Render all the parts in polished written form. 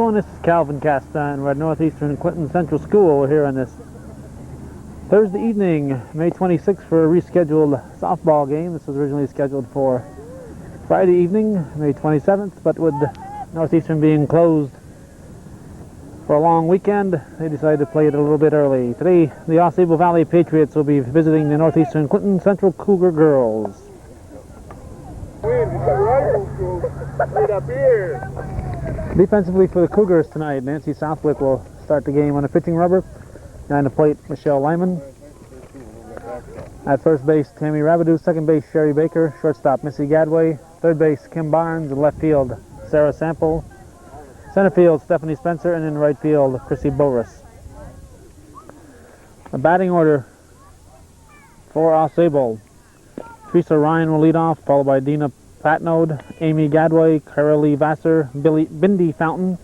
going? This is Calvin Castan. We're at Northeastern Clinton Central School. We're here on this Thursday evening, May 26th, for a rescheduled softball game. This was originally scheduled for Friday evening, May 27th, but with Northeastern being closed for a long weekend, they decided to play it a little bit early. Today, the AuSable Valley Patriots will be visiting the Northeastern Clinton Central Cougar girls. Right up here. Defensively for the Cougars tonight, Nancy Southwick will start the game on the pitching rubber. Behind the plate, Michelle Lyman. At first base, Tammy Rabideau. Second base, Sherry Baker. Shortstop, Missy Gadway. Third base, Kim Barnes. And left field, Sarah Sample. Center field, Stephanie Spencer. And in right field, Chrissy Boris. The batting order for AuSable. Teresa Ryan will lead off, followed by Dina Patnode, Amy Gadway, Carolee Vassar, Bindi Fountain,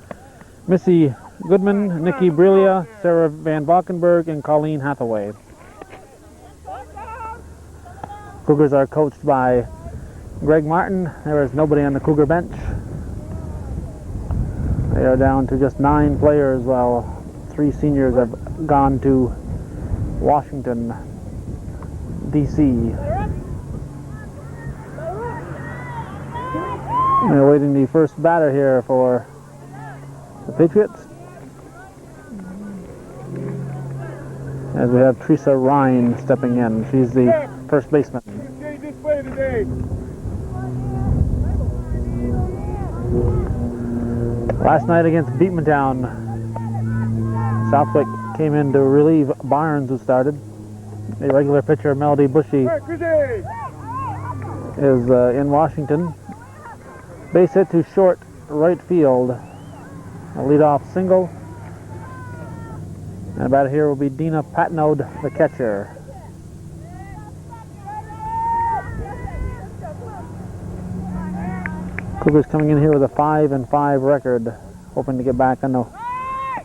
Missy Goodman, Nikki Brilia, Sarah Van Valkenburg, and Colleen Hathaway. Cougars are coached by Greg Martin. There is nobody on the Cougar bench. They are down to just 9 players, while 3 seniors have gone to Washington, D.C. We're awaiting the first batter here for the Patriots, as we have Teresa Ryan stepping in. She's the first baseman. Last night against Beatmantown, Southwick came in to relieve Barnes, who started. The regular pitcher, Melody Bushy, is in Washington. Base hit to short right field. A leadoff single. And about here will be Dina Patnode, the catcher. Cougars coming in here with a 5-5 record, hoping to get back on the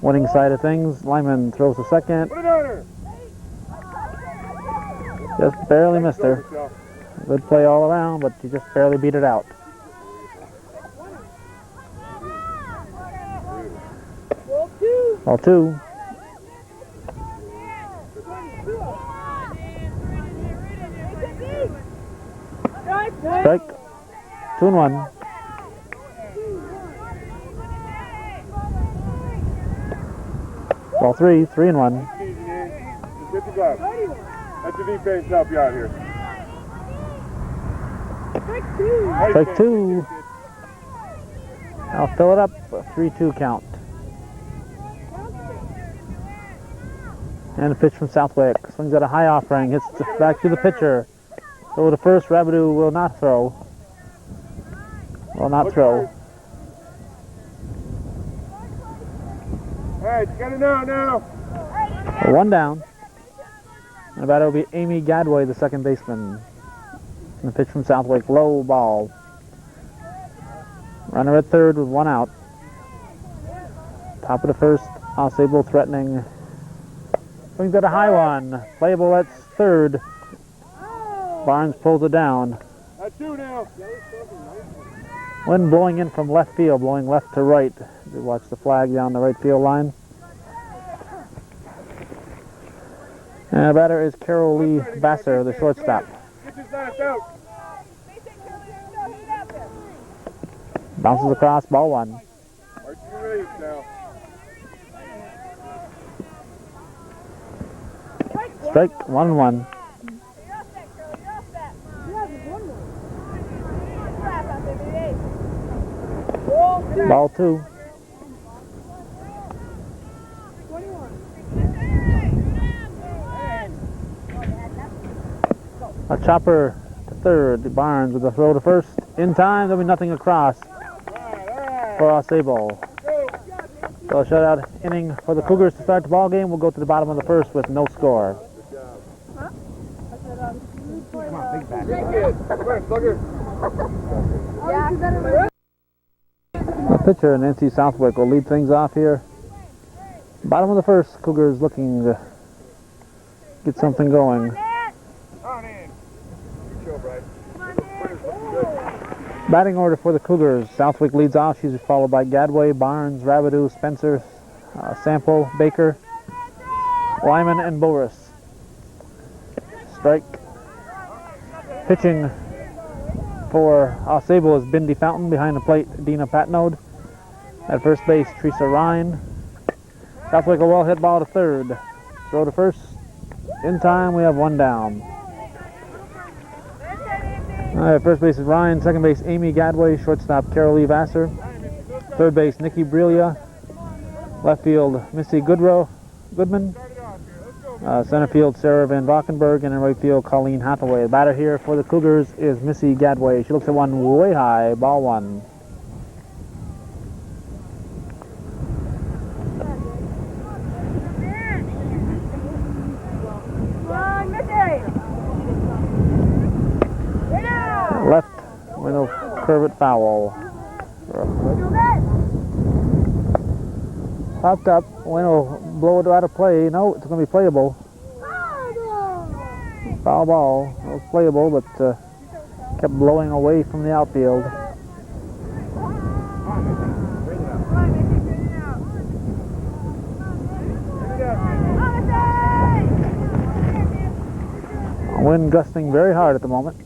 winning side of things. Lyman throws to second. Just barely missed her. Good play all around, but she just barely beat it out. Ball 2. Strike. 2-1. Ball 3. 3-1. That's the defense help you out here. Strike 2. I'll fill it up. 3-2 count. And a pitch from Southwick. Swings at a high offering. Hits back to the pitcher. So the first, Rabideau will not throw. Will not throw. All right, you got it now. 1 down. And about it will be Amy Gadway, the second baseman. And a pitch from Southwick. Low ball. Runner at third with 1 out. Top of the first. AuSable threatening. Swings at a high one. Playable at third. Barnes pulls it down. That's 2 now. Wind blowing in from left field, blowing left to right. You watch the flag down the right field line. And the batter is Carolee Vassar, the shortstop. Get this last out. Bounces across, ball 1. Now. Strike 1-1. Ball 2. A chopper to third. Barnes with a throw to first. In time, there'll be nothing across for AuSable. So a shutout inning for the Cougars to start the ball game. We'll go to the bottom of the first with no score. Come on, big back. Come on, slugger. The pitcher, Nancy Southwick, will lead things off here. Bottom of the first, Cougars looking to get something going. Batting order for the Cougars. Southwick leads off. She's followed by Gadway, Barnes, Rabideau, Spencer, Sample, Baker, Lyman, and Boris. Strike. Pitching for AuSable is Bindi Fountain. Behind the plate, Dina Patnode. At first base, Teresa Ryan. Southwick a well hit ball to third. Throw to first. In time, we have one down. First base is Ryan. Second base, Amy Gadway. Shortstop, Carol Lee Vassar. Third base, Nikki Brilia. Left field, Missy Goodman. Center field, Sarah Van Valkenburg. And in right field, Colleen Hathaway. The batter here for the Cougars is Missy Gadway. She looks at one way high. Ball one. Left, window, curve it foul. Popped up, window, blow it out of play. No, it's going to be playable. Foul ball. It was playable, but kept blowing away from the outfield. Wind gusting very hard at the moment.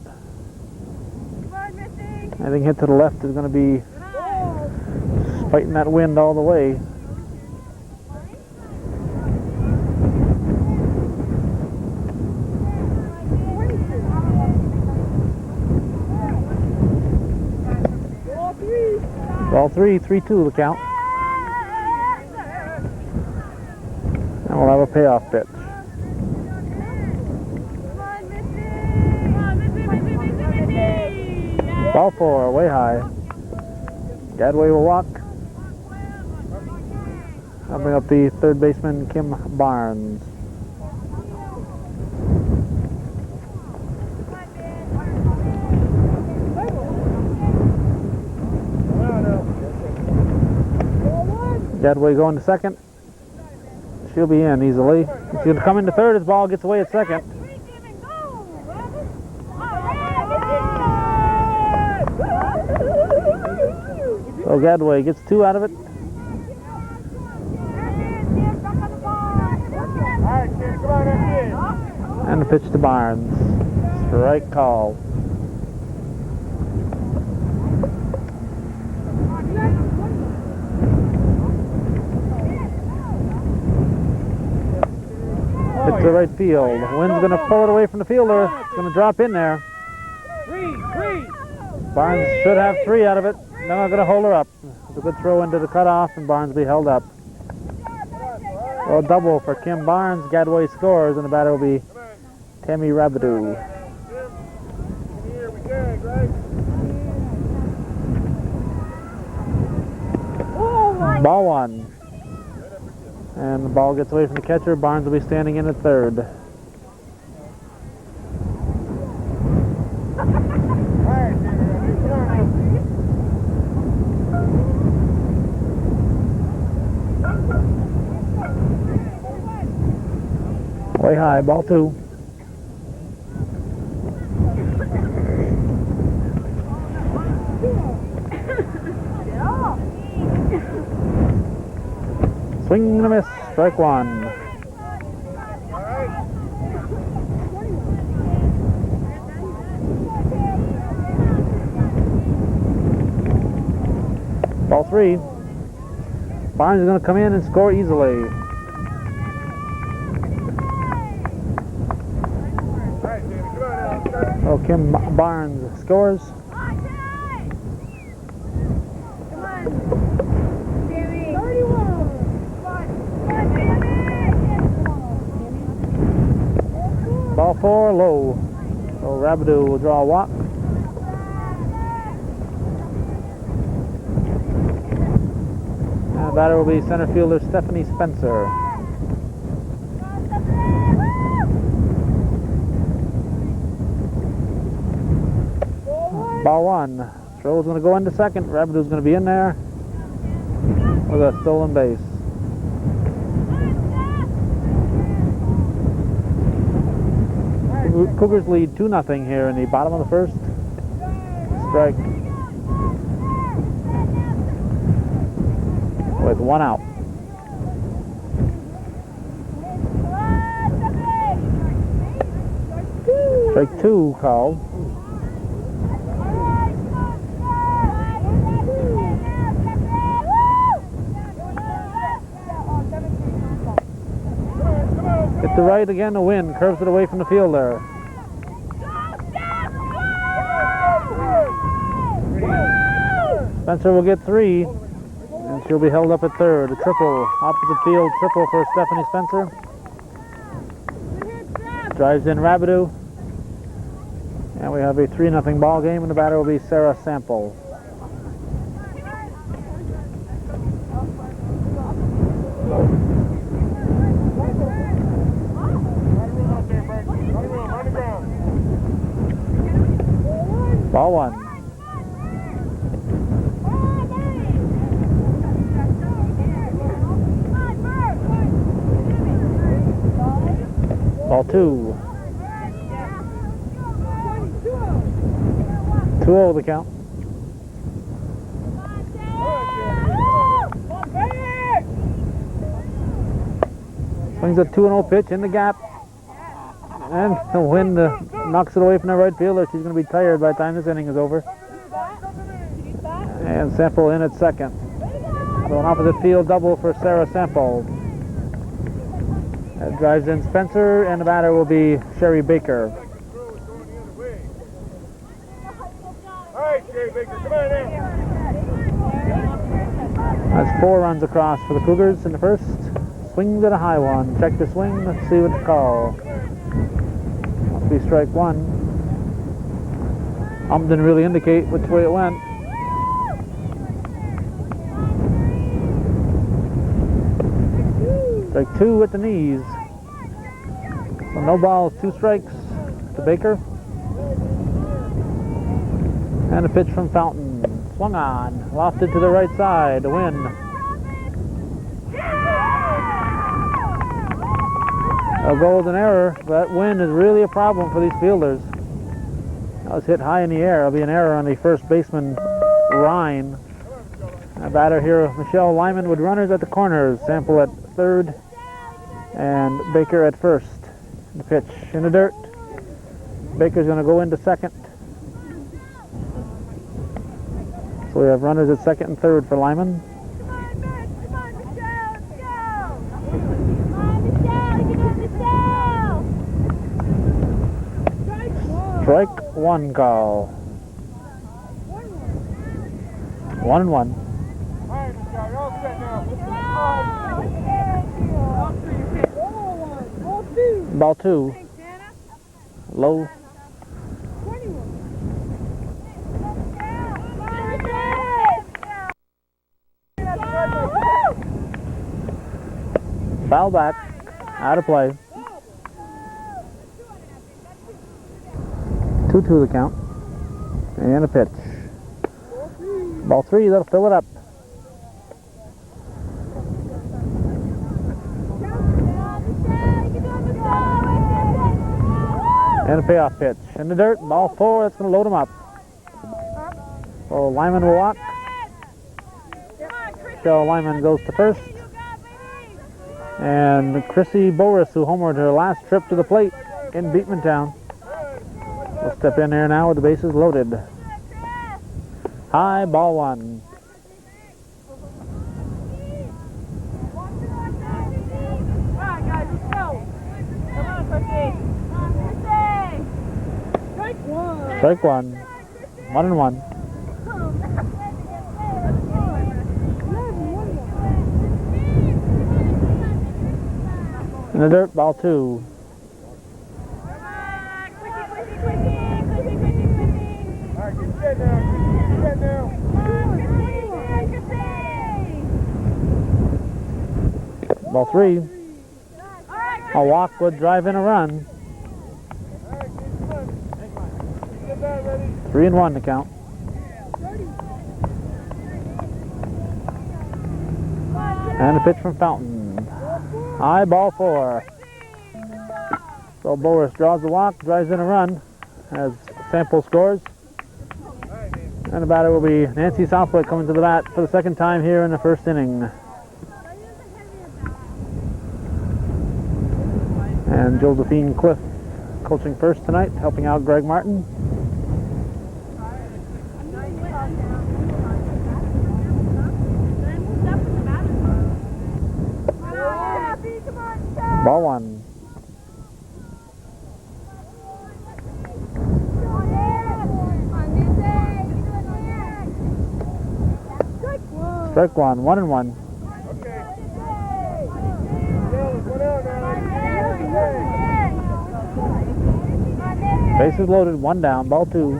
Anything hit to the left is going to be fighting that wind all the way. Ball 3, 3-2 the count. And we'll have a payoff pitch. Ball 4, way high. Gadway will walk. I'll bring up the third baseman, Kim Barnes. Gadway going to second. She'll be in easily. She'll come into third as ball gets away at second. So Gadway gets 2 out of it. And the pitch to Barnes. Strike call. Hit to right field. The wind's going to pull it away from the fielder. It's going to drop in there. Barnes should have 3 out of it. They're not going to hold her up. It's a good throw into the cutoff, and Barnes will be held up. So a double for Kim Barnes. Gadway scores, and the batter will be Tammy Rabideau. Ball 1. And the ball gets away from the catcher. Barnes will be standing in at third. Way high, ball 2. Swing and a miss, strike 1. Ball 3. Barnes is going to come in and score easily. So Kim Barnes scores. Ball 4, low. So Rabideau will draw a walk. And the batter will be center fielder Stephanie Spencer. Ball 1. Throw's going to go into second. Rabideau's going to be in there with a stolen base. Cougars lead 2-0 here in the bottom of the first. Strike. with 1 out. Strike 2 called. Hit the right again to win. Curves it away from the field there. Spencer will get 3, and she'll be held up at third. A triple, opposite field triple for Stephanie Spencer. Drives in Rabideau. And we have a 3-0 ball game, and the batter will be Sarah Sample. Ball 1. Ball 2. 2-0 the count. Swings a 2-0 pitch in the gap. And the wind knocks it away from the right fielder. She's going to be tired by the time this inning is over. And Sample in at second. So an opposite field double for Sarah Sample. That drives in Spencer, and the batter will be Sherry Baker. That's 4 runs across for the Cougars in the first. Swings at a high one. Check the swing. Let's see what the call. Must be strike 1. Didn't really indicate which way it went. Strike 2 at the knees. So no balls, 2 strikes to Baker. And a pitch from Fountain. Swung on, lofted to the right side to win. A golden error. That wind is really a problem for these fielders. That was hit high in the air. There'll be an error on the first baseman, Ryan. A batter here, Michelle Lyman, with runners at the corners. Sample at third and Baker at first. The pitch in the dirt. Baker's going to go into second. So we have runners at second and third for Lyman. Strike 1 call. 1-1. Ball 2. Low. Foul back. Out of play. 2-2 the count. And a pitch. Ball 3, that'll fill it up. And a payoff pitch. In the dirt, ball 4, that's going to load him up. So Lyman will walk. Michelle Lyman goes to first. And Chrissy Boris, who homered her last trip to the plate in Beekmantown, will step in there now with the bases loaded. High, ball 1. Strike 1. 1-1. In the dirt, ball 2. Ball 3. A walk would drive in a run. 3-1 to count. And a pitch from Fountain. High, ball 4. So Boris draws the walk, drives in a run as Sample scores. And the batter will be Nancy Southwick, coming to the bat for the second time here in the first inning. And Josephine Cliff coaching first tonight, helping out Greg Martin. Ball one. Strike one, 1-1. Bases loaded, one down, ball two.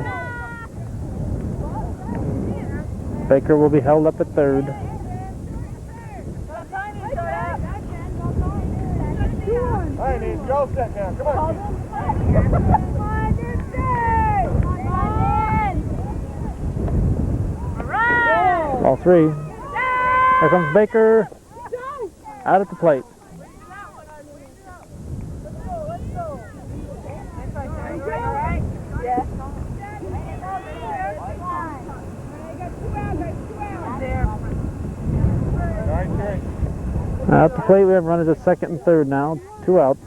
Baker will be held up at third. Alright, Nancy, you're all set now. Come on. Ball three. Here comes Baker. Out at the plate. At the plate, we have runners at second and third now. 2 outs.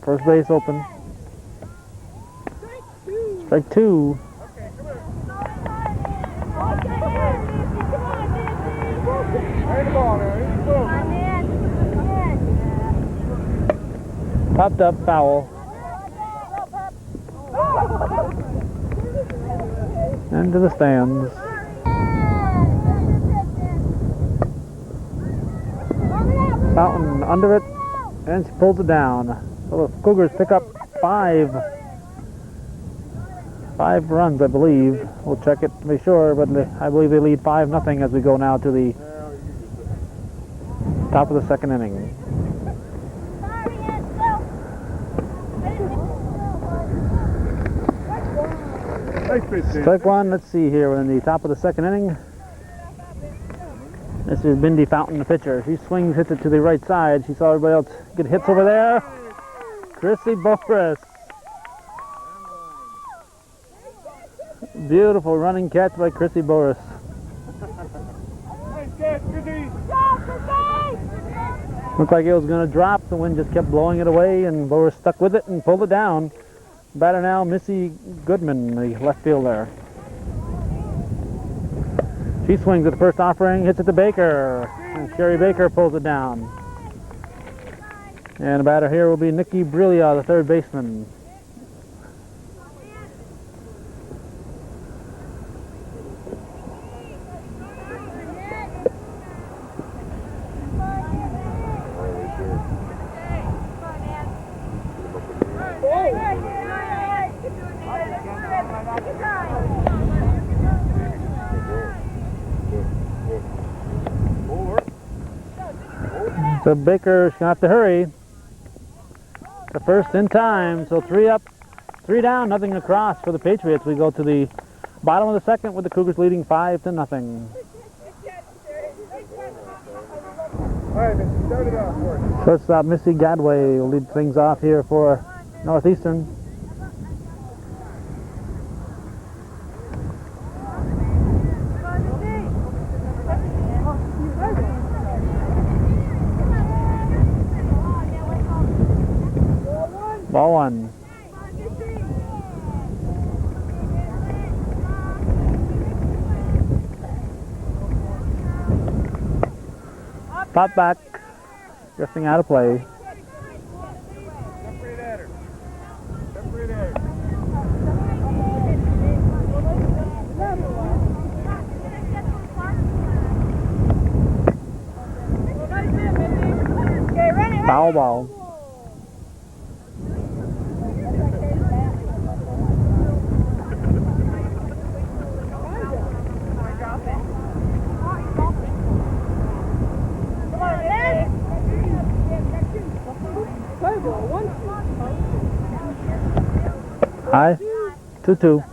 First base open. Strike two. Popped up, foul. Into the stands. Fountain under it, and she pulls it down. So the Cougars pick up five runs, I believe. We'll check it to be sure, but I believe they lead 5-0 as we go now to the top of the second inning. Strike one. Let's see here. We're in the top of the second inning. This is Bindi Fountain, the pitcher. She swings, hits it to the right side. She saw everybody else get hits over there. Chrissy Boris. Beautiful running catch by Chrissy Boris. Nice catch, Chrissy. Looked like it was going to drop. The wind just kept blowing it away, and Boris stuck with it and pulled it down. Batter now, Missy Goodman, the left fielder. She swings at the first offering, hits it to Baker, and Sherry Baker pulls it down. And the batter here will be Nikki Brilia, the third baseman. So Baker's gonna have to hurry. The first in time, so 3 up, 3 down, nothing across for the Patriots. We go to the bottom of the second with the Cougars leading 5-0. Alright, Missy, start it off for us. Shortstop Missy Gadway will lead things off here for Northeastern. Ball one. Pop back. Drifting out of play. Separate at her. Separate at her. Foul ball. High, 2-2.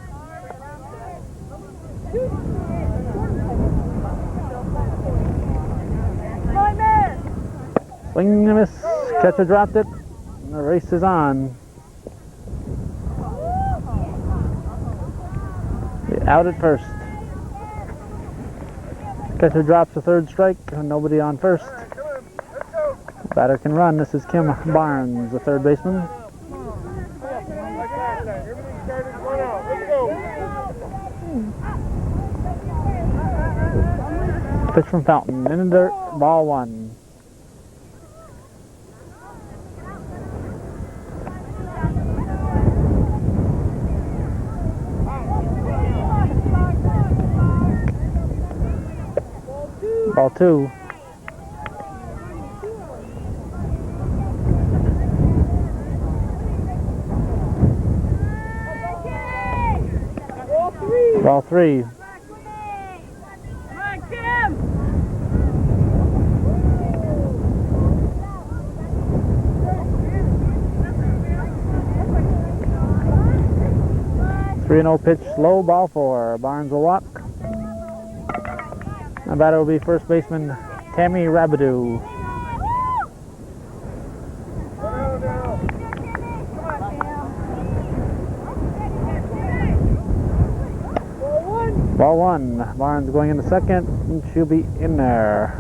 Swing and a miss. Catcher dropped it. And the race is on. Out at first. Catcher drops the third strike. Nobody on first. Batter can run. This is Kim Barnes, the third baseman. Everything started one out. Let's go. Pitch from Fountain. In the dirt. Ball 1. Ball 2. Ball 3. Come on, Kim! 3-0 pitch, slow, ball 4. Barnes will walk. The batter will be first baseman Tammy Rabideau. Ball 1. Barnes going into second, and she'll be in there.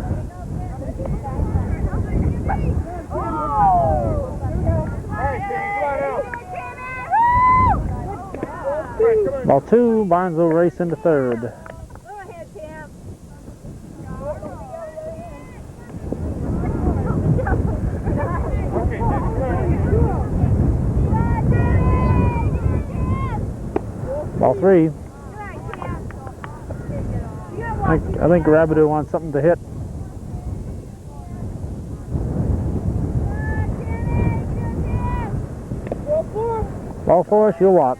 Ball 2. Barnes will race into third. Go ahead, Tim. Ball 3. I think Rabideau wants something to hit. Ball 4, she'll walk.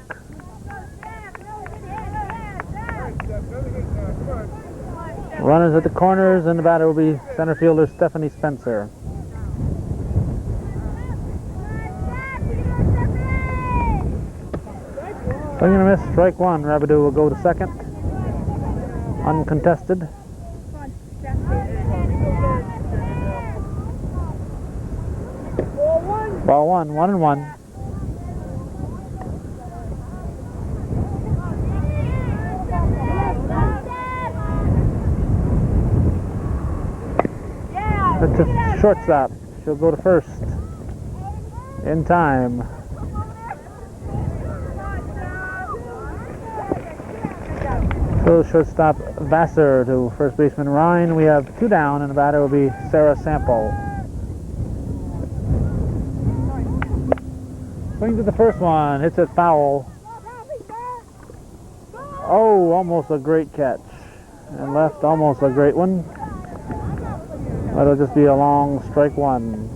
Runners at the corners, and the batter will be center fielder Stephanie Spencer. Swing and a miss, strike 1. Rabideau will go to second. Uncontested. Ball 1, 1-1. It's a shortstop. She'll go to first. In time. So shortstop Vassar to first baseman Ryan. We have 2 down, and the batter will be Sarah Sample. Swing to the first one. Hits it foul. Oh, almost a great catch. And left, almost a great one. That'll just be a long strike 1.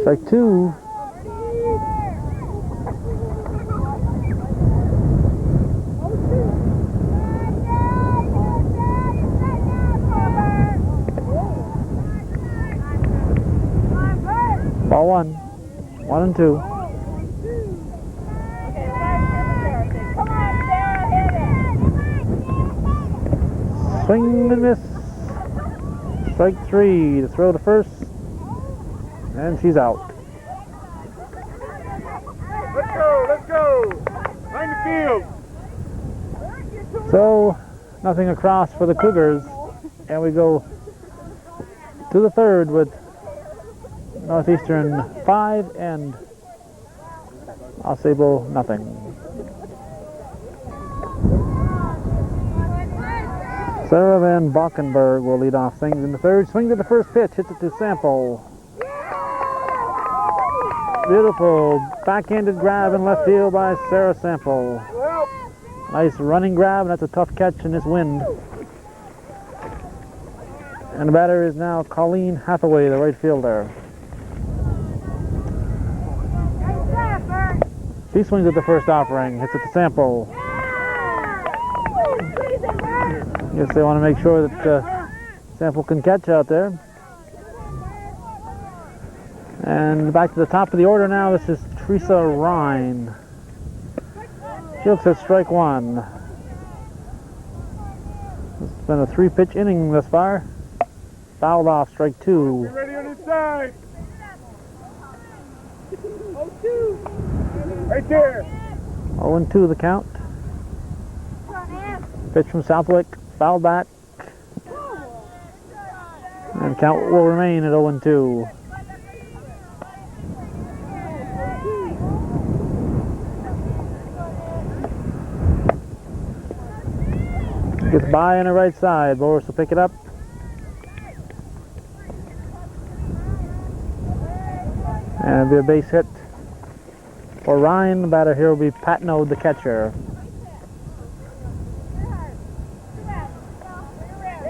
Strike 2. Ball 1. 1 and 2. Swing and miss. Strike 3 to throw to first. And she's out. Let's go, let's go. Find the field. So, nothing across for the Cougars. And we go to the third with Northeastern 5 and AuSable nothing. Sarah Van Bockenberg will lead off things in the third. Swing to the first pitch, hits it to Sample. Beautiful backhanded grab in left field by Sarah Sample. Nice running grab, and that's a tough catch in this wind. And the batter is now Colleen Hathaway, the right fielder. She swings at the first offering, hits it to Sample. Guess they want to make sure that Sample can catch out there. And back to the top of the order now. This is Teresa Rhine. She looks at strike 1. It's been a 3-pitch inning thus far. Fouled off, strike 2. Get ready on inside. 0-2. Right there. 0-2 the count. Pitch from Southwick. Foul back. And count will remain at 0-2. Gets by on the right side. Boris will pick it up. And it'll be a base hit for Ryan. The batter here will be Patno, the catcher.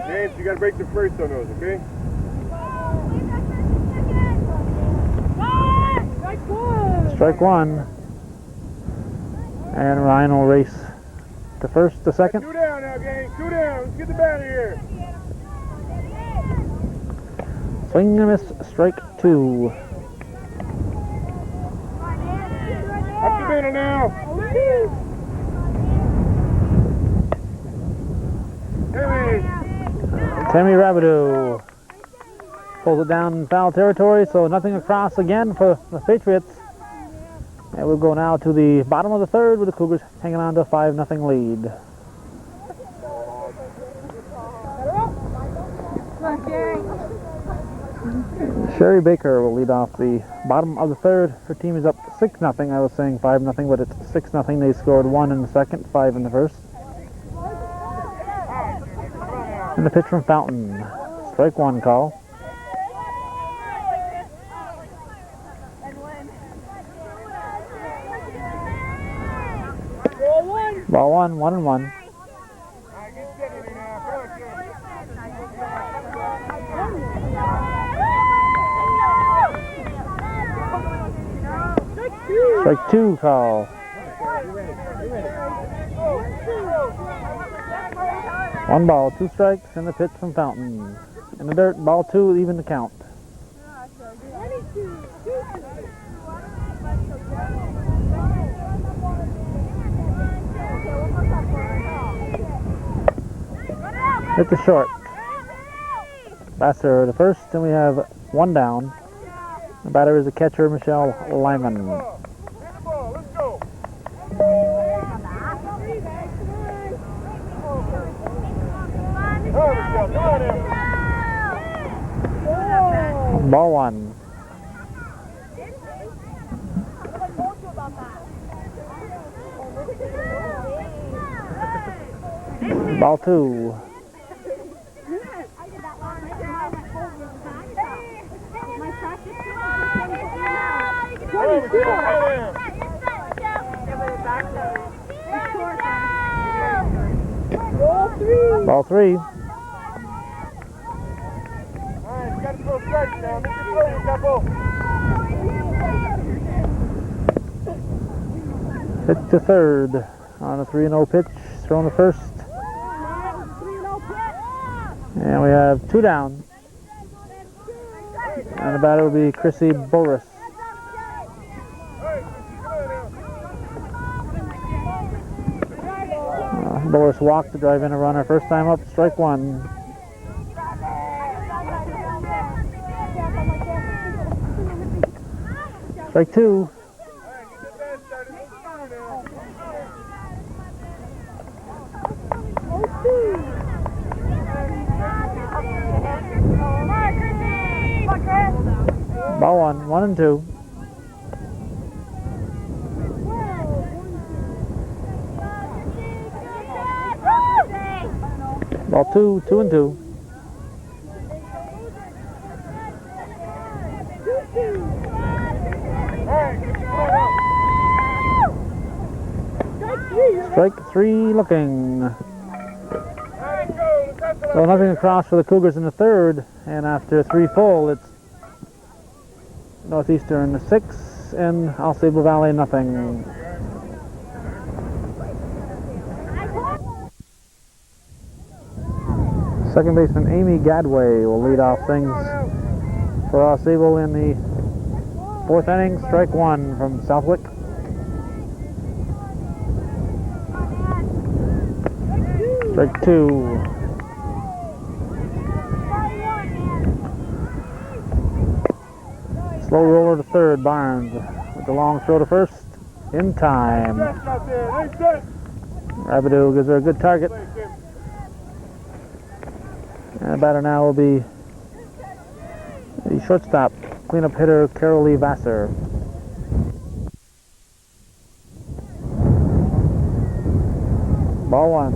James, you got to break the first on those, okay? Strike one. And Ryan will race to first, to second. 2 down now, gang. 2 down. Let's get the batter here. Swing and a miss. Strike two. Up the middle now. Tammy Rabideau pulls it down in foul territory, so nothing across again for the Patriots. And we'll go now to the bottom of the third with the Cougars hanging on to a 5-0 lead. Sherry Baker will lead off the bottom of the third. Her team is up 6-0. I was saying 5-0, but it's 6-0. They scored 1 in the second, 5 in the first. And the pitch from Fountain. Strike one call. Ball one, 1-1. Strike two call. One ball, 2 strikes, and the pitch from Fountain. In the dirt, ball two, even the count. Hit the short. Basser the first, and we have 1 down. The batter is the catcher, Michelle Lyman. Ball one. Ball two. Ball three. Alright, you got to throw strikes now. Make your play, couple. Hit to third on a 3-0 pitch. Thrown to first. And we have 2 down. And the batter will be Chrissy Boris. Boris walked to drive in a runner. First time up, strike one. Strike two. Ball one, 1-2. Ball two, 2-2. Strike three looking. So nothing across for the Cougars in the third, and after 3 full, it's Northeastern 6 and AuSable Valley nothing. Second baseman Amy Gadway will lead off things for AuSable in the 4th inning. Strike one from Southwick. Strike two. Slow roller to third, Barnes with the long throw to first. In time. Rabideau gives her a good target. And the batter now will be The shortstop, cleanup hitter Carol Lee Vassar. Ball one.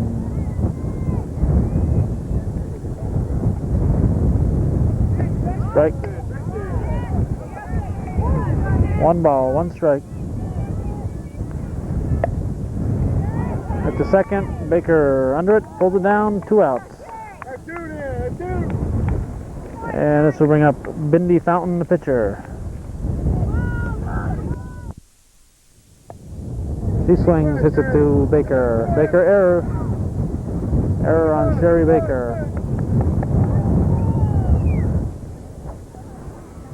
Strike. 1 ball, 1 strike. At the second, Baker under it, pulls it down, 2 outs. And this will bring up Bindi Fountain, the pitcher. He swings, hits it to Baker. Baker error. Error on Sherry Baker.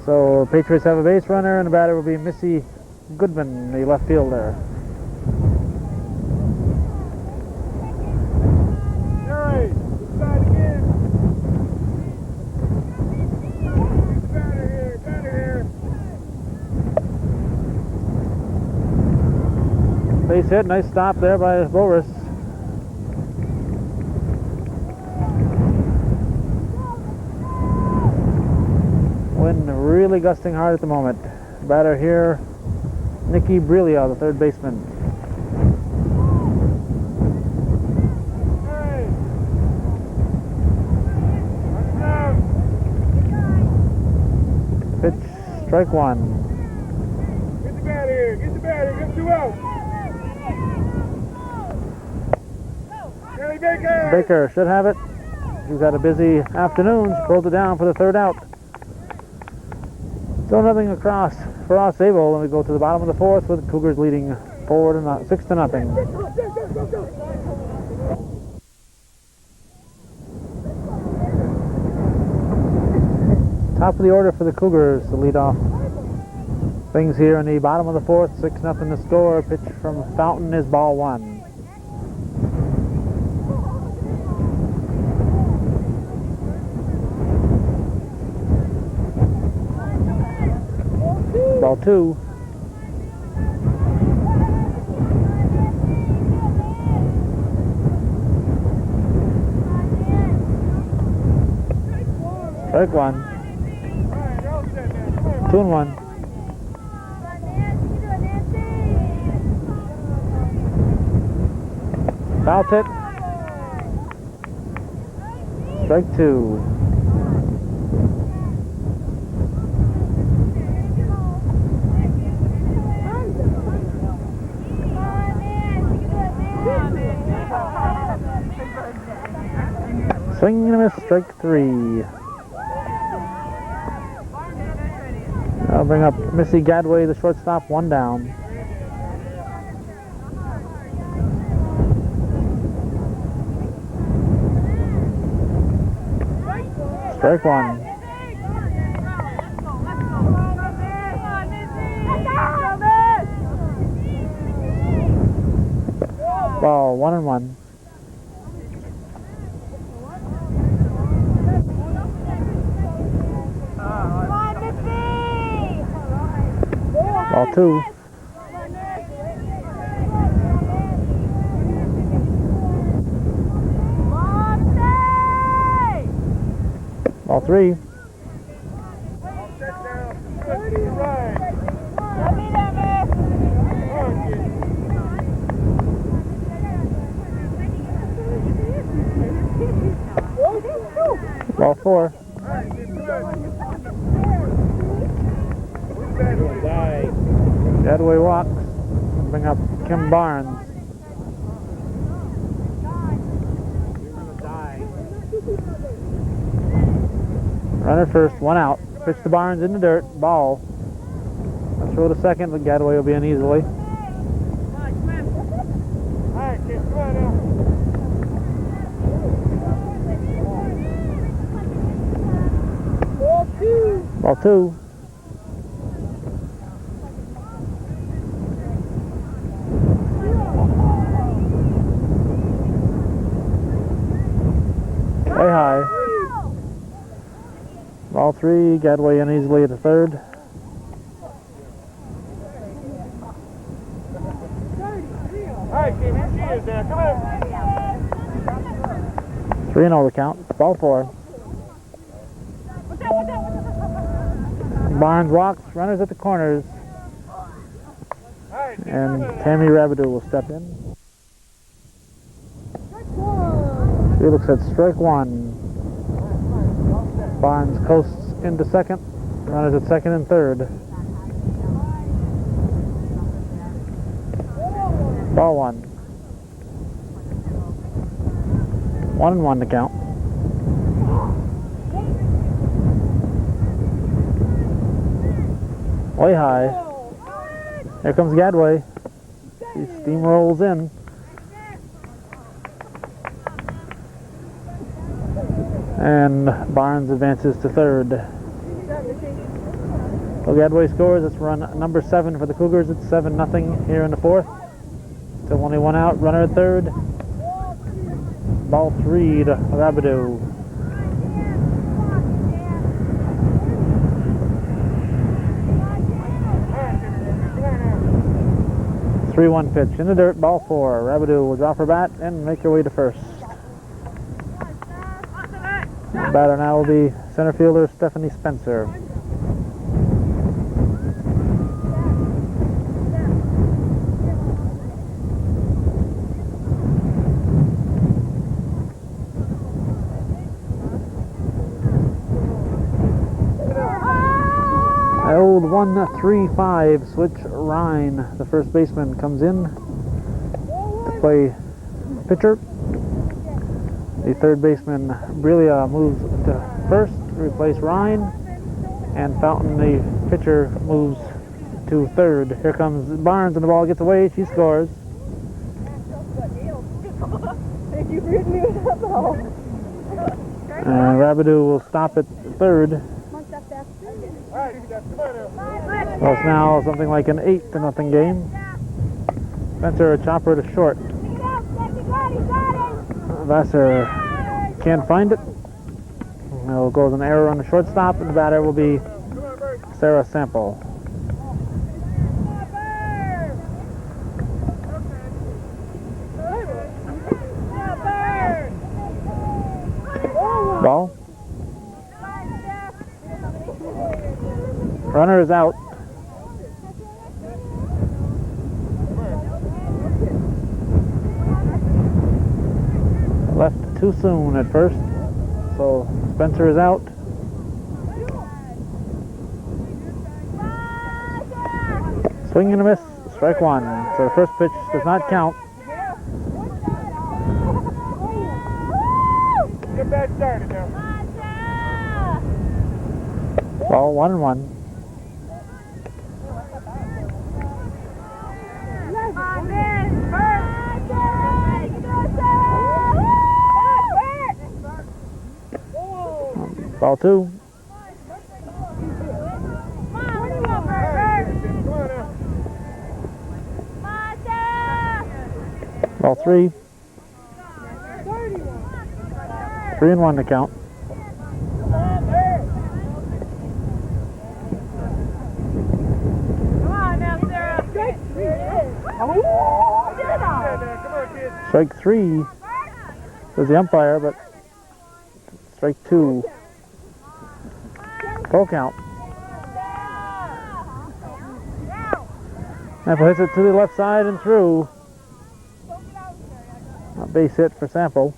So Patriots have a base runner, and the batter will be Missy Goodman, the left fielder. Sherry, side again. Batter here. Base hit, nice stop there by Boris. Wind really gusting hard at the moment. Batter here, Nikki Brillia, the third baseman. Hey. Pitch, strike 1. Get the batter here. Get the batter. Get 2 outs. Sherry Baker. Baker should have it. She's had a busy afternoon. She pulls it down for the 3rd out. Still nothing across for AuSable, and we go to the bottom of the 4th with the Cougars leading 6 to nothing. Top of the order for the Cougars to lead off things here in the bottom of the 4th. 6-0 the score. Pitch from Fountain is ball 1. Ball 2. Strike 1. 2-1. Foul tip. Strike 2. Swing and a miss, strike 3. I'll bring up Missy Gadway, the shortstop, 1 down. Strike 1. Ball 1-1. Ball 2. Ball 3. Ball 4. Gadway walks. Bring up Kim Barnes. Runner first, 1 out. Pitch to Barnes in the dirt. Ball. I'll throw to second, but Gadway will be in easily. Ball 2. Way high. Ball 3, Gadway uneasily at the 3rd. Alright, Kim, here she is there. Come on. 3-0 the count. Ball 4. Barnes walks, runners at the corners, and Tammy Rabideau will step in. She looks at strike one. Barnes coasts into second, runners at second and third. Ball one. 1-1 to count. Way high. Here comes Gadway. She steamrolls in. And Barnes advances to third. So Gadway scores. It's run number 7 for the Cougars. It's 7-0 here in the fourth. Still only one out. Runner at third. Ball 3 to Rabideau. The 3-1 pitch in the dirt. Ball 4. Rabideau will drop her bat and make her way to first. The batter now will be center fielder Stephanie Spencer. The old 1-3-5 switch. Ryan, the first baseman, comes in to play pitcher. The third baseman, Brilia, moves to first to replace Ryan, and Fountain, the pitcher, moves to third. Here comes Barnes, and the ball gets away. She scores. And Rabideau will stop at third. Well, it's now something like an 8-0 game. Spencer, a chopper to short. Vassar can't find it. There goes an error on the shortstop, and the batter will be Sarah Sample. Ball. Runner is out. Left too soon at first, so Spencer is out. Swing and a miss, strike one. So the first pitch does not count. Get that started now. Ball 1-1. Ball 2. Ball 3. 3-1 to count. Strike 3 was the umpire, but strike 2. Full count. Sample hits it to the left side and through. A base hit for Sample.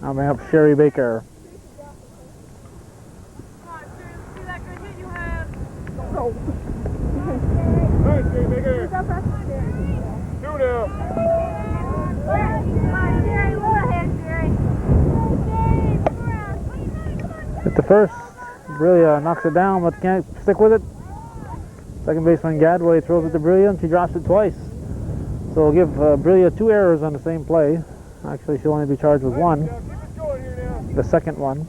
I'll bring up Sherry Baker. At the first, Brilia knocks it down, but can't stick with it. Second baseman Gadway throws it to Brilia, and she drops it twice. So we'll give Brilia 2 errors on the same play. Actually, she'll only be charged with 1. The second one.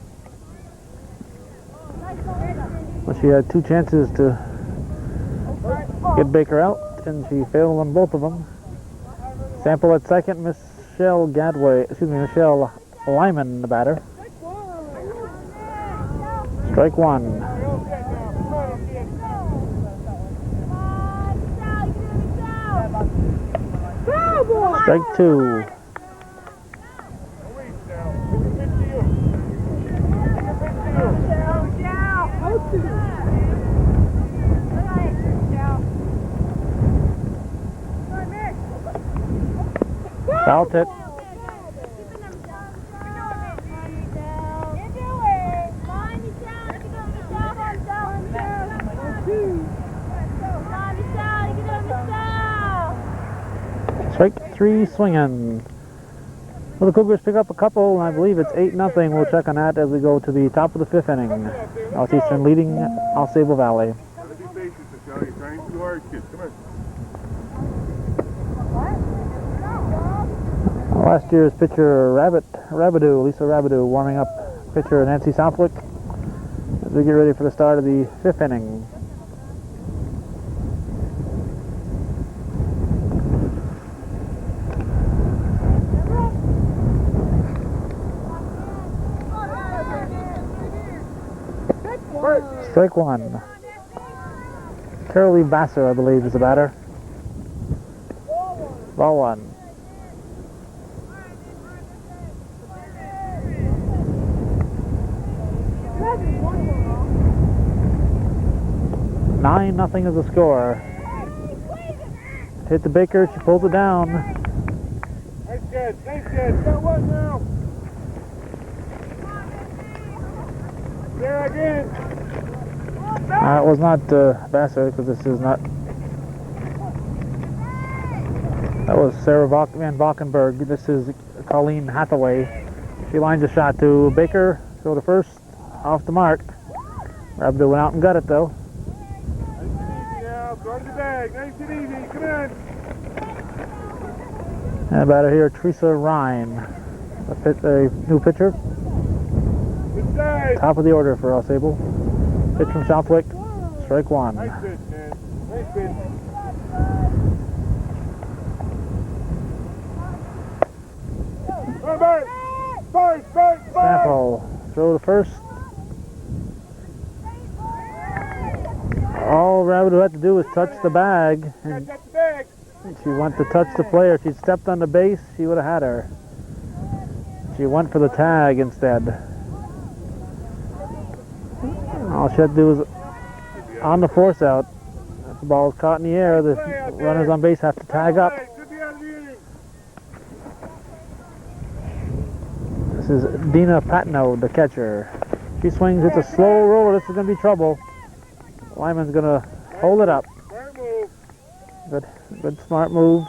Well, she had 2 chances to get Baker out, and she failed on both of them. Sample at second, Michelle Lyman, the batter. Strike 1. Strike 2. Foul tip. Strike 3 swinging. Well, the Cougars pick up a couple, and I believe it's 8-0. We'll check on that as we go to the top of the 5th inning. Northeastern leading AuSable Valley. Last year's pitcher, Lisa Rabidou, warming up pitcher Nancy Southwick as we get ready for the start of the 5th inning. Strike 1. Carolee Vassar, I believe, is the batter. Ball 1. Nothing is the score. Hit the Baker, she pulls it down. Nice catch. Got one now. There again. It was not Vassar, because this is not. That was Sarah Van Valkenburg. This is Colleen Hathaway. She lines a shot to Baker. Go to first, off the mark. Rabidou went out and got it though. Throw to the bag. Nice and easy. Come on. And batter here, Teresa Ryan, a new pitcher. Good side. Top of the order for AuSable. Pitch from Southwick. Strike 1. Nice pitch, man. Nice pitch. Bird. Sample. Throw to first. All Rabidou had to do was touch the bag, and she went to touch the player. If she'd stepped on the base, she would have had her. She went for the tag instead. All she had to do was on the force out. If the ball is caught in the air, the runners on base have to tag up. This is Dina Patno, the catcher. She swings, it's a slow roller. This is going to be trouble. Lyman's going to hold it up. Good smart move.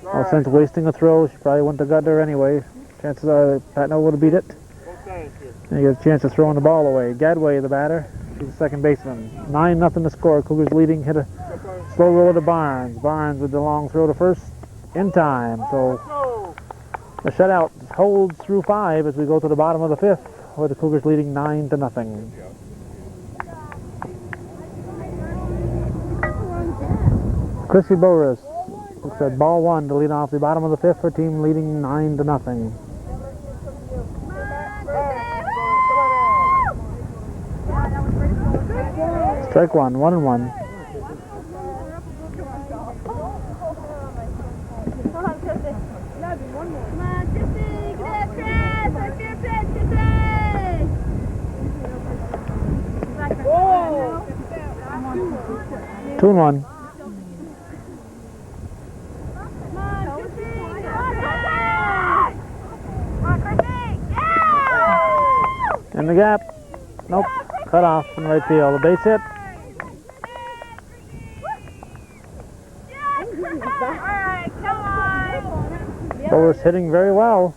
Well, since wasting a throw, she probably wouldn't have got there anyway. Chances are that Patno would have beat it. And he gets a chance of throwing the ball away. Gadway, the batter. He's the second baseman. 9-0 to score. Cougars leading. Hit a slow roller to Barnes. Barnes with the long throw to first in time. So the shutout holds through 5 as we go to the bottom of the 5th, where the Cougars leading 9-0. Chrissy Boris looks at ball 1 to lead off the bottom of the 5th for team leading 9-0. Strike 1, 1-1. Two and 1. In the gap. Nope. Cut off in right field. A base hit. Boris hitting very well.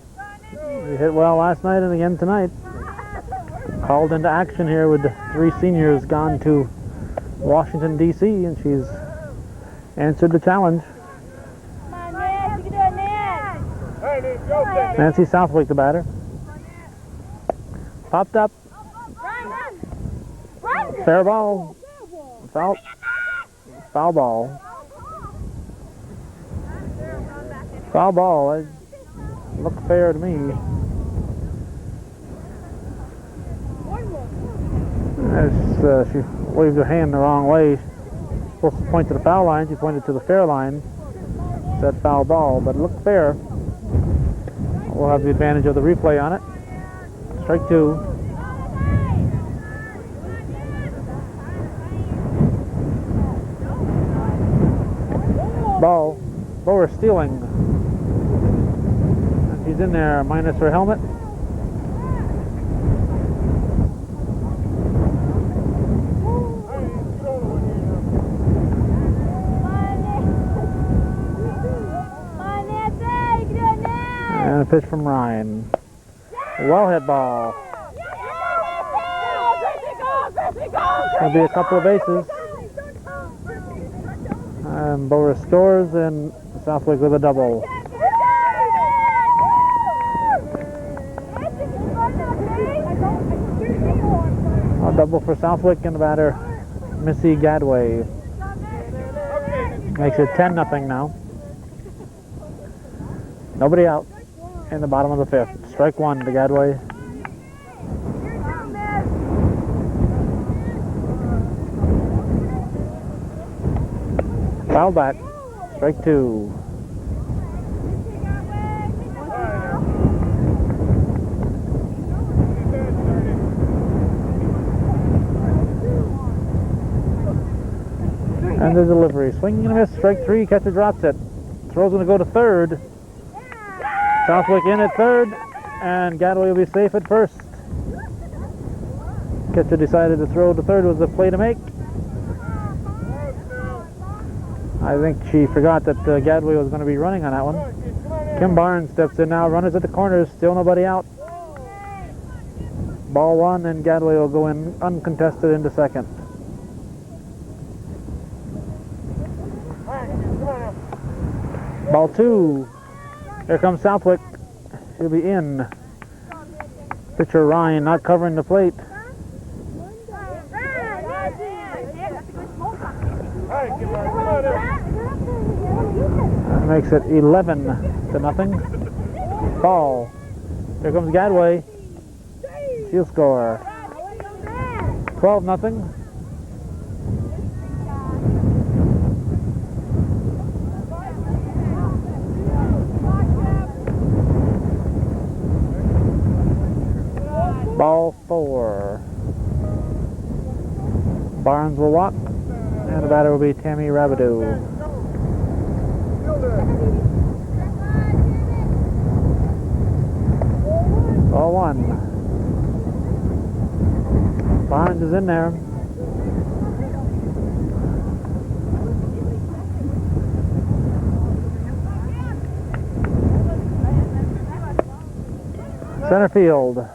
He hit well last night and again tonight. Called into action here with the 3 seniors gone to Washington, D.C., and she's answered the challenge. Nancy Southwick, the batter. Popped up. Fair ball. Foul ball. Foul ball. It looked fair to me. As she waved her hand the wrong way. Supposed to point to the foul line. She pointed to the fair line. Said foul ball, but it looked fair. We'll have the advantage of the replay on it. Strike 2. Ball. Bower stealing. in there, minus her helmet. And a pitch from Ryan. Well hit ball. There'll be a couple of bases. And Boris scores, and Southwick with a double. A double for Southwick, and the batter, Missy Gadway. Makes it 10-0 now. Nobody out in the bottom of the fifth. Strike one to Gadway. Foul back. Strike two. And the delivery. Swinging and a miss. Strike three. Catcher drops it. Throw's going to go to third. Southwick in at third. And Gadway will be safe at first. Catcher decided to throw to third was the play to make. I think she forgot that Gadway was going to be running on that one. Kim Barnes steps in now. Runners at the corners. Still nobody out. Ball one, and Gadway will go in uncontested into second. Ball two. Here comes Southwick. He'll be in. Pitcher Ryan not covering the plate. That makes it 11-0. Ball. Here comes Gadway. She'll score. 12-0. Ball four. Barnes will walk, and the batter will be Tammy Rabideau. Ball one. Barnes is in there. Center field.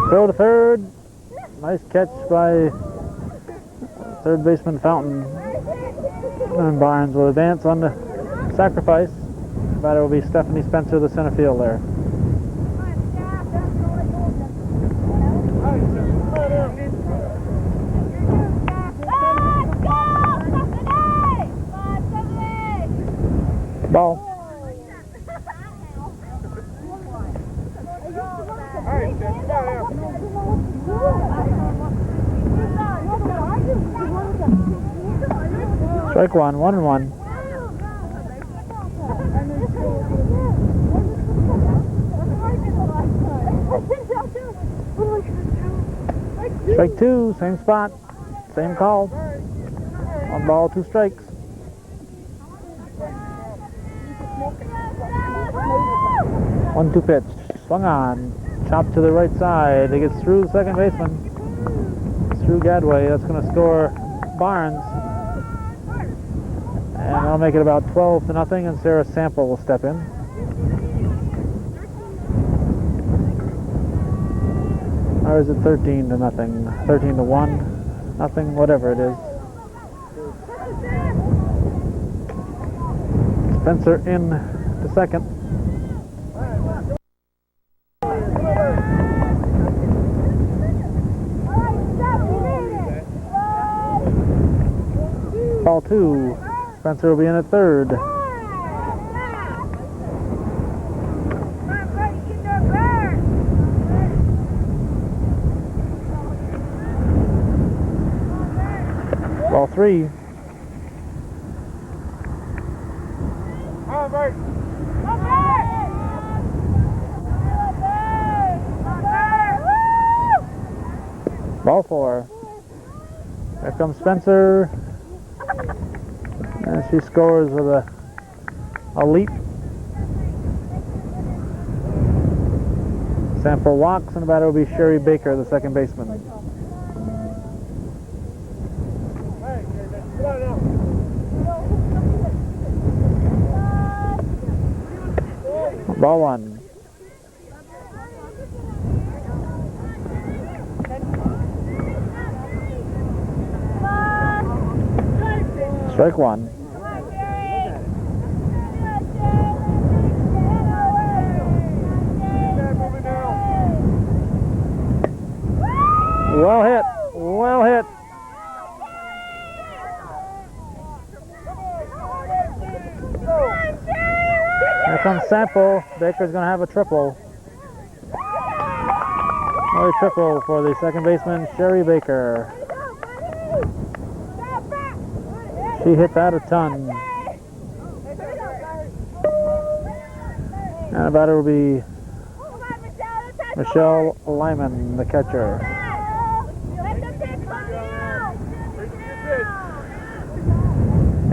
Throw to third. Nice catch by third baseman Fountain. And Barnes will advance on the sacrifice. The batter will be Stephanie Spencer, the center fielder. Ball. Strike one, 1-1. Strike two, same spot, same call. 1 ball, 2 strikes. One-two pitch, swung on, chopped to the right side. It gets through the second baseman. Through Gadway. That's going to score Barnes. And that'll make it about 12-0, and Sarah Sample will step in. Or is it 13-0? 13-1? Nothing, whatever it is. Spencer in to second. Ball two. Spencer will be in at third. Ball three. Ball four. Here comes Spencer. And she scores with a a leap. Sample walks, and the batter will be Sherry Baker, the second baseman. Hey, come on now. Ball one. Strike one. Well hit. Well hit. Here comes Sample. Baker's going to have a triple. Another triple for the second baseman, Sherry Baker. She hit that a ton. And the batter will be Michelle Lyman, the catcher.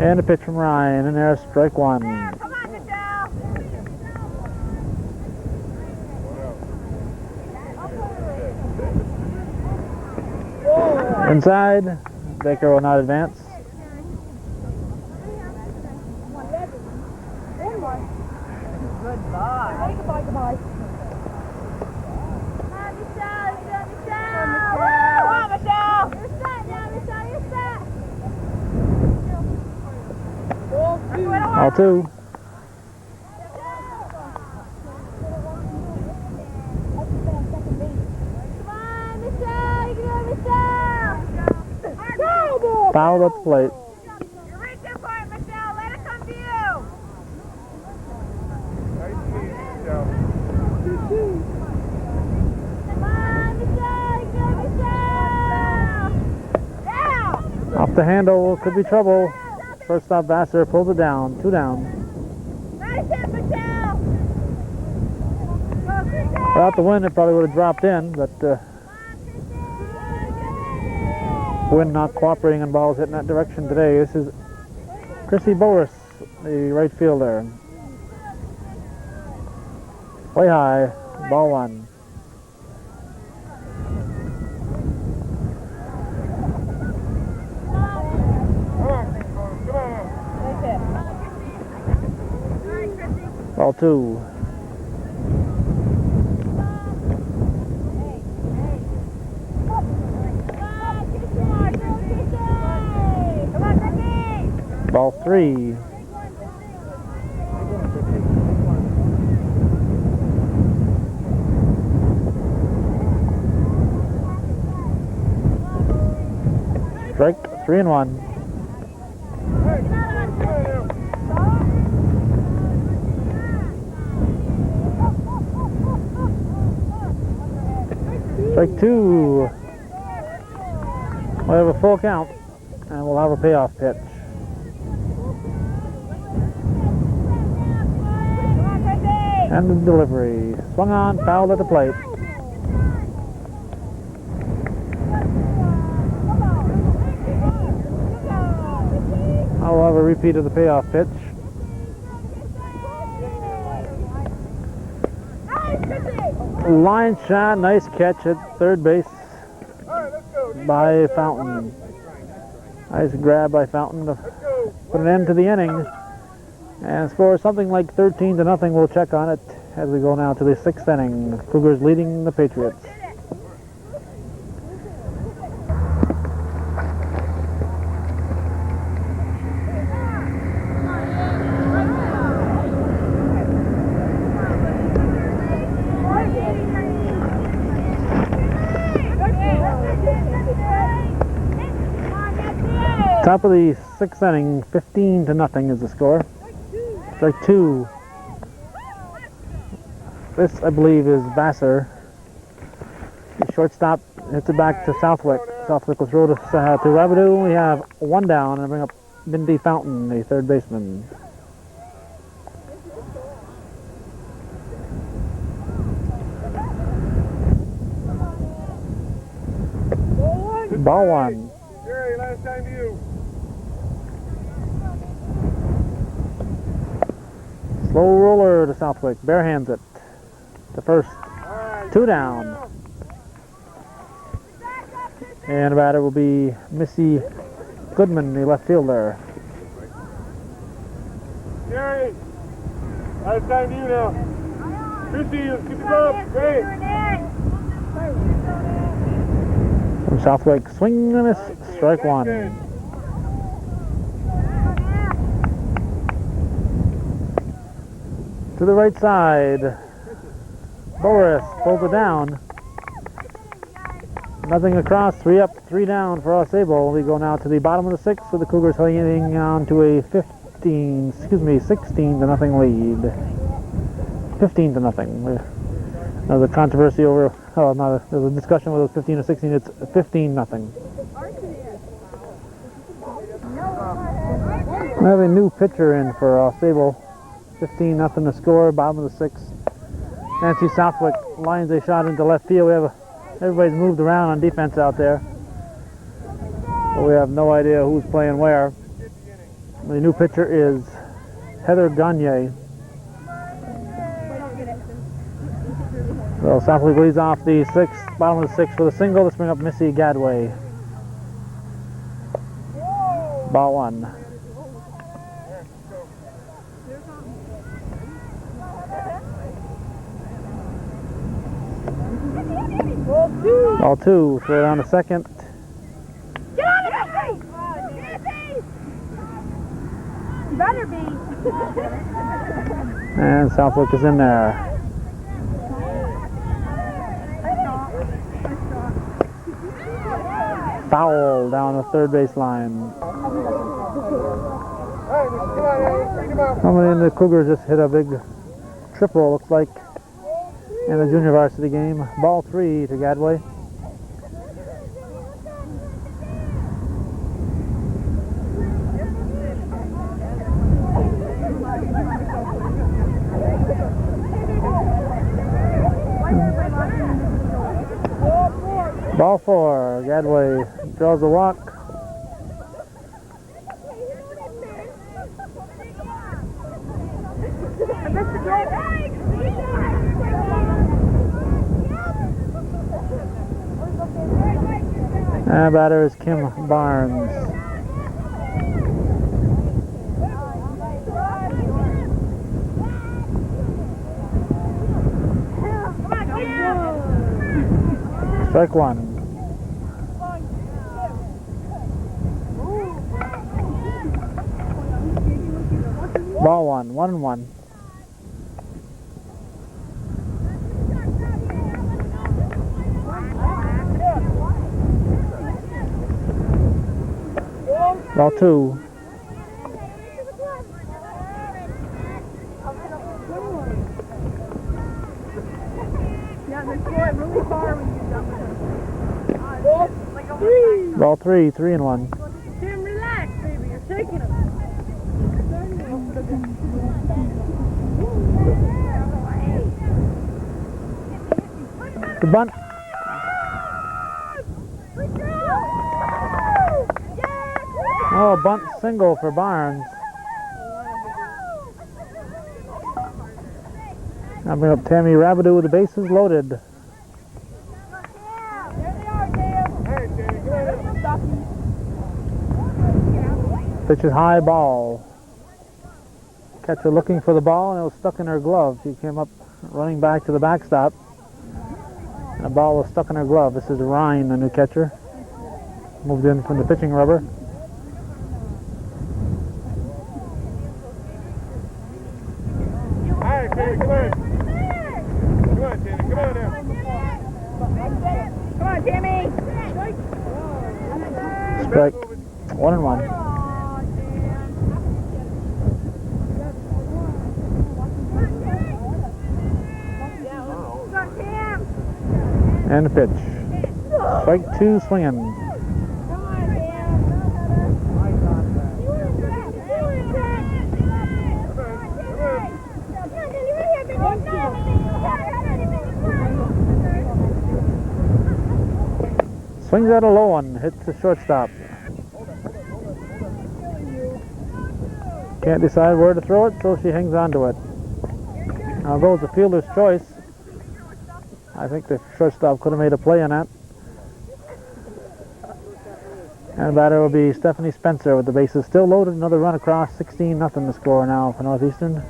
And a pitch from Ryan, and there's strike one. Inside, Baker will not advance. Goodbye. All two. Foul at the plate. You're reaching for it, Michelle. Let it come to you. Nice to meet you, Michelle. Come on, Michelle. Good, Michelle. Down. Off the handle, could be trouble. First stop, Vassar pulls it down. 2 down. Nice hit, Michelle. Without the wind, it probably would have dropped in, but wind not cooperating on balls hitting that direction today. This is Chrissy Boris, the right fielder. Way high, ball one. Ball two. Ball three. Strike 3-1. Strike two. We'll have a full count, and we'll have a payoff pitch. And the delivery. Swung on, fouled at the plate. I'll have a repeat of the payoff pitch. Line shot, nice catch at third base by Fountain. Nice grab by Fountain to put an end to the inning. And for something like 13-0, we'll check on it as we go now to the 6th inning. Cougars leading the Patriots. Top of the 6th inning, 15-0 is the score. Strike two. This, I believe, is Vassar. The shortstop hits it back to Southwick. Southwick will throw to Rabideau. We have 1 down, and bring up Mindy Fountain, the third baseman. Ball one. Jerry, last time you. Slow roller to Southwick. Bare hands it. The first. 2 down. And the batter will be Missy Goodman, the left fielder. Jerry, it's time to you now. Missy, let's get the ball. Great. From Southwick, swing and a miss. Strike one. To the right side. Boris pulls it down. Nothing across, 3 up, 3 down for AuSable. We go now to the bottom of the 6th with the Cougars hanging on to a 16 to nothing lead. 15 to nothing. There's a controversy over, there's a discussion whether it's 15 or 16, it's 15 nothing. We have a new pitcher in for AuSable. 15 nothing to score, bottom of the 6th. Nancy Southwick lines a shot into left field. Everybody's moved around on defense out there, but we have no idea who's playing where. The new pitcher is Heather Gagne. So Southwick leads off the 6th, bottom of the 6th with a single. Let's bring up Missy Gadway. Ball 1. Ball 2, throw it on to second. Get on it, Missy! Better be. And Southwick is in there. Foul down the third base line. Coming in, the Cougars just hit a big triple, looks like, in the junior varsity game. Ball 3 to Gadway. Ball 4, Gadway draws a walk. And batter is Kim Barnes. Strike 1. Ball 1, 1-1. Ball 2. Ball 3, 3-1. Tim, relax, baby. You're taking him. The bunt. Oh, bunt single for Barnes. Now bring up Tammy Rabideau with the bases loaded. Pitch is high ball. Catcher looking for the ball and it was stuck in her glove. She came up running back to the backstop. And the ball was stuck in her glove. This is Ryan, the new catcher. Moved in from the pitching rubber. Alright, Tammy, come on. Come on, Tammy, come on now. Come on, Timmy. Strike 1-1. And a pitch. Strike 2 swinging. Swings at a low one, hits the shortstop. Can't decide where to throw it, so she hangs on to it. Now goes the fielder's choice. I think the shortstop could have made a play on that. And the batter will be Stephanie Spencer with the bases still loaded. Another run across. 16-0 the score now for Northeastern.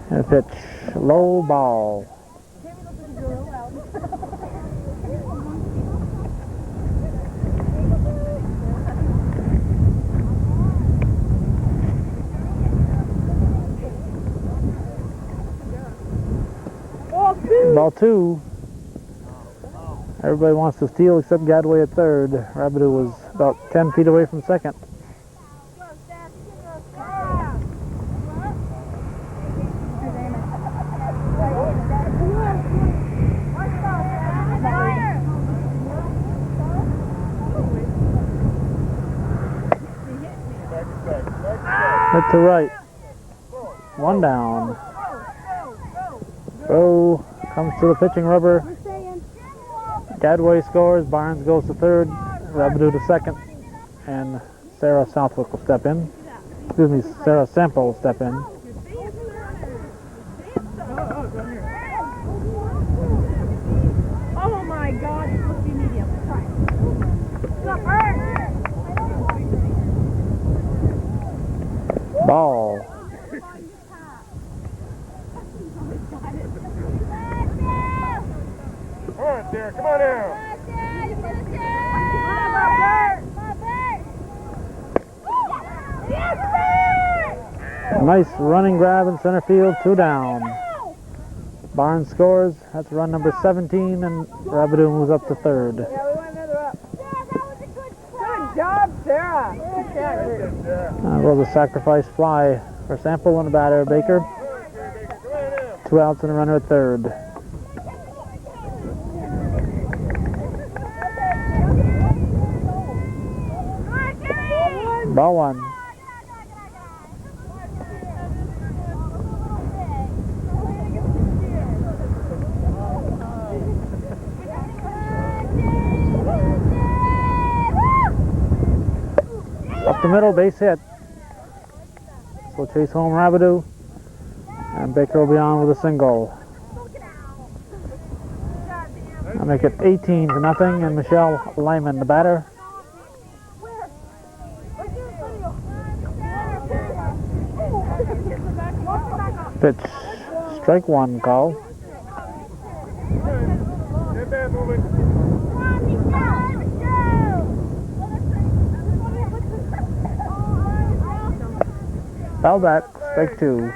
And a pitch. Low ball. Ball 2. Everybody wants to steal except Gadway at third. Rabideau was about 10 feet away from second. Hit to right. One down. Throw comes to the pitching rubber. Gadway scores. Barnes goes to third. Rabideau to second. And Sarah Southwick will step in. Excuse me, Sarah Sample will step in. Oh my God, it's supposed to be medium. Ball. Come on, Sarah, come on now. Nice running grab in center field, 2 down. Barnes scores. That's run number 17, and Rabideau moves up to third. Yeah, we want another up. Good job, Sarah. Goes a sacrifice fly for Sample and the batter, Baker. 2 outs and a runner at third. Ball 1. Up the middle, base hit. So chase home Rabideau, and Baker will be on with a single. I'll make it 18-0, and Michelle Lyman, the batter. Pitch, strike 1 call. Get that moving. Foul back, strike 2.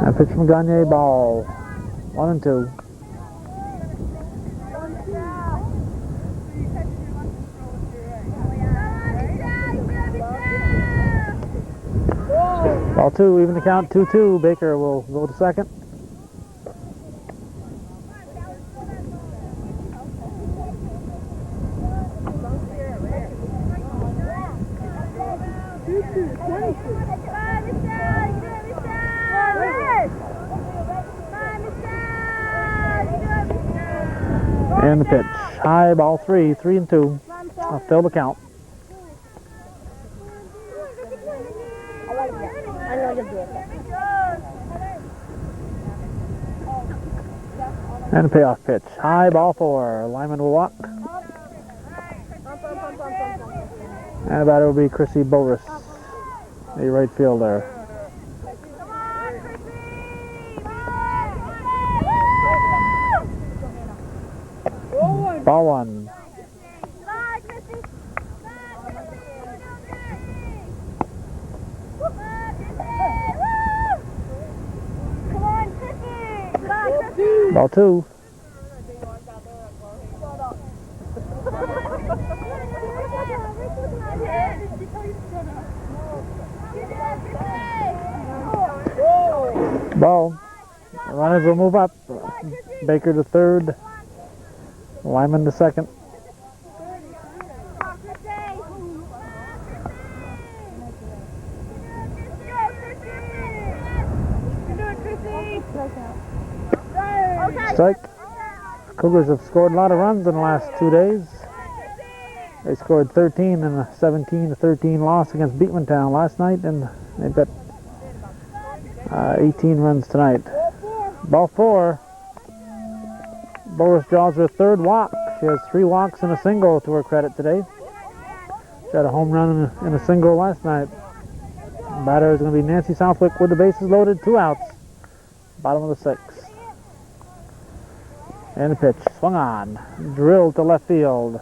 And pitch from Gagne, ball. 1 and 2. Ball 2, even the count, 2-2. Baker will go to second. And the pitch. High, ball 3, 3 and 2. I'll fill the count. And a payoff pitch. High, ball 4. Lyman will walk. And the batter will be Chrissy Boris, the right fielder. Ball 1. Ball 2. Ball. The runners will move up. Baker to third. Lyman to second. Strike. Cougars have scored a lot of runs in the last 2 days. They scored 13 in a 17-13 loss against Beekmantown last night, and they've got 18 runs tonight. Ball 4. Boris draws her third walk. She has 3 walks and a single to her credit today. She had a home run and a single last night. Batter is going to be Nancy Southwick with the bases loaded, 2 outs. Bottom of the 6th. And the pitch, swung on, drilled to left field.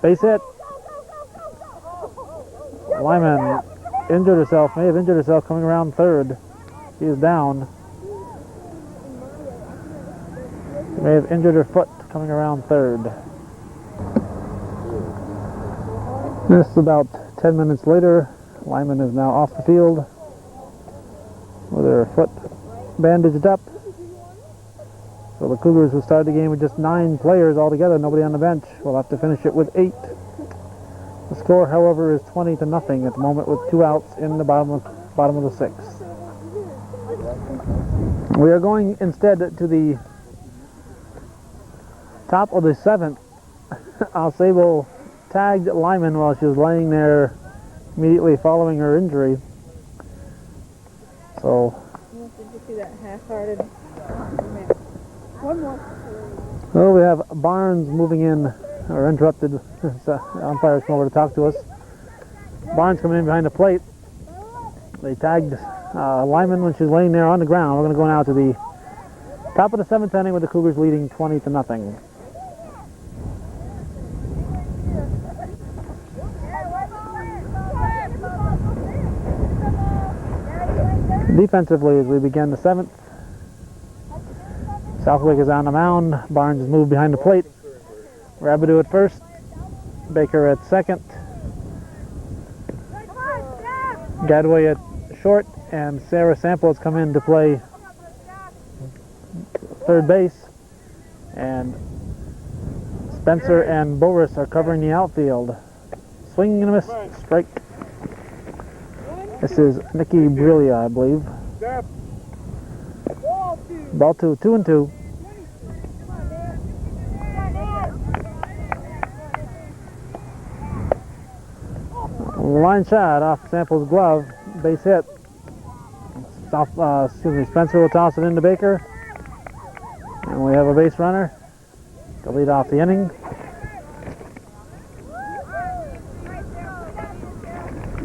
Base hit. Lyman injured herself, may have injured herself coming around third. She is down. She may have injured her foot coming around third. This is about 10 minutes later. Lyman is now off the field with her foot bandaged up. So the Cougars, who started the game with just 9 players altogether, nobody on the bench, will have to finish it with 8. The score, however, is 20-0 at the moment, with 2 outs in the bottom of the 6th. We are going instead to the top of the 7th. AuSable tagged Lyman while she was laying there immediately following her injury. So. Did you see that half-hearted? One more. Well, we have Barnes moving in, or interrupted. The umpire's come over to talk to us. Barnes coming in behind the plate. They tagged Lyman when she was laying there on the ground. We're going to go now to the top of the 7th inning with the Cougars leading 20-0. Defensively, as we begin the 7th, Southwick is on the mound. Barnes is moved behind the plate. Rabideau at first. Baker at second. Gadway at short. And Sarah Sample has come in to play third base. And Spencer and Boris are covering the outfield. Swing and a miss. Strike. This is Nikki Brilia, I believe. Ball 2, 2-2. Line shot off Sample's glove. Base hit. Spencer will toss it into Baker. And we have a base runner to lead off the inning.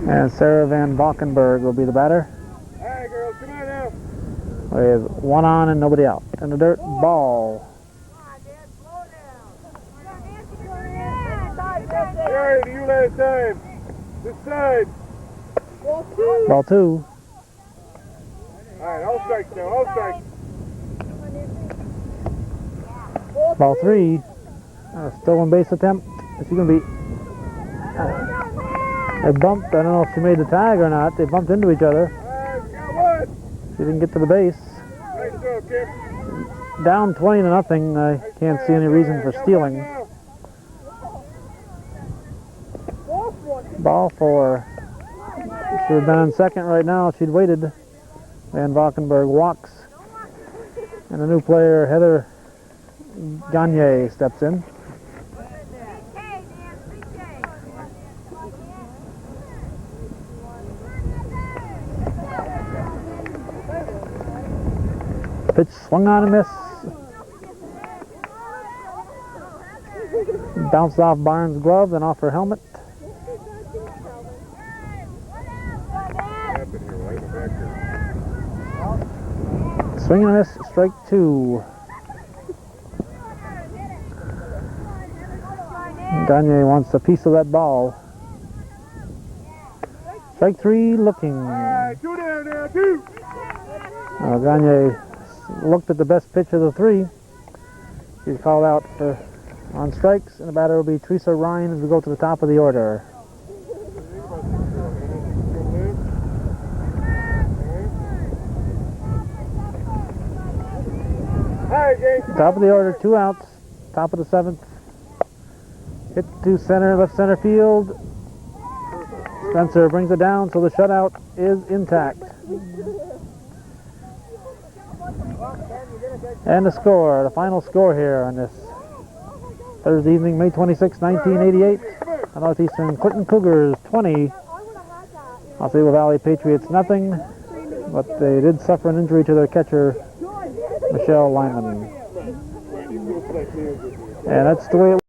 And Sarah Van Valkenburg will be the batter. All right, girls, come on now. With 1 on and nobody out. In the dirt, ball. Jerry, to you last time. This side. Ball 2. All right, all strikes now, all strikes. Ball 3. Stolen base attempt. Is she going to be... They bumped. I don't know if she made the tag or not. They bumped into each other. She didn't get to the base. Nice go, Kim. Down 20-0. I can't see any reason for stealing. Ball 4. She would have been on second right now if she'd waited. Van Valkenburg walks. And a new player, Heather Gagne, steps in. Pitch swung on a miss. Bounced off Barnes' glove and off her helmet. Swing and a miss, strike 2. Gagne wants a piece of that ball. Strike 3, looking. All right, 2 down now, 2. Gagne looked at the best pitch of the 3. She's called out on strikes, and the batter will be Teresa Ryan as we go to the top of the order. Top of the order, 2 outs. Top of the 7th. Hit to center, left center field. Spencer brings it down, so the shutout is intact. And the score, the final score here on this Thursday evening, May 26, 1988. Northeastern Clinton Cougars 20. AuSable Valley Patriots nothing, but they did suffer an injury to their catcher, Michelle Lyman. And that's the way it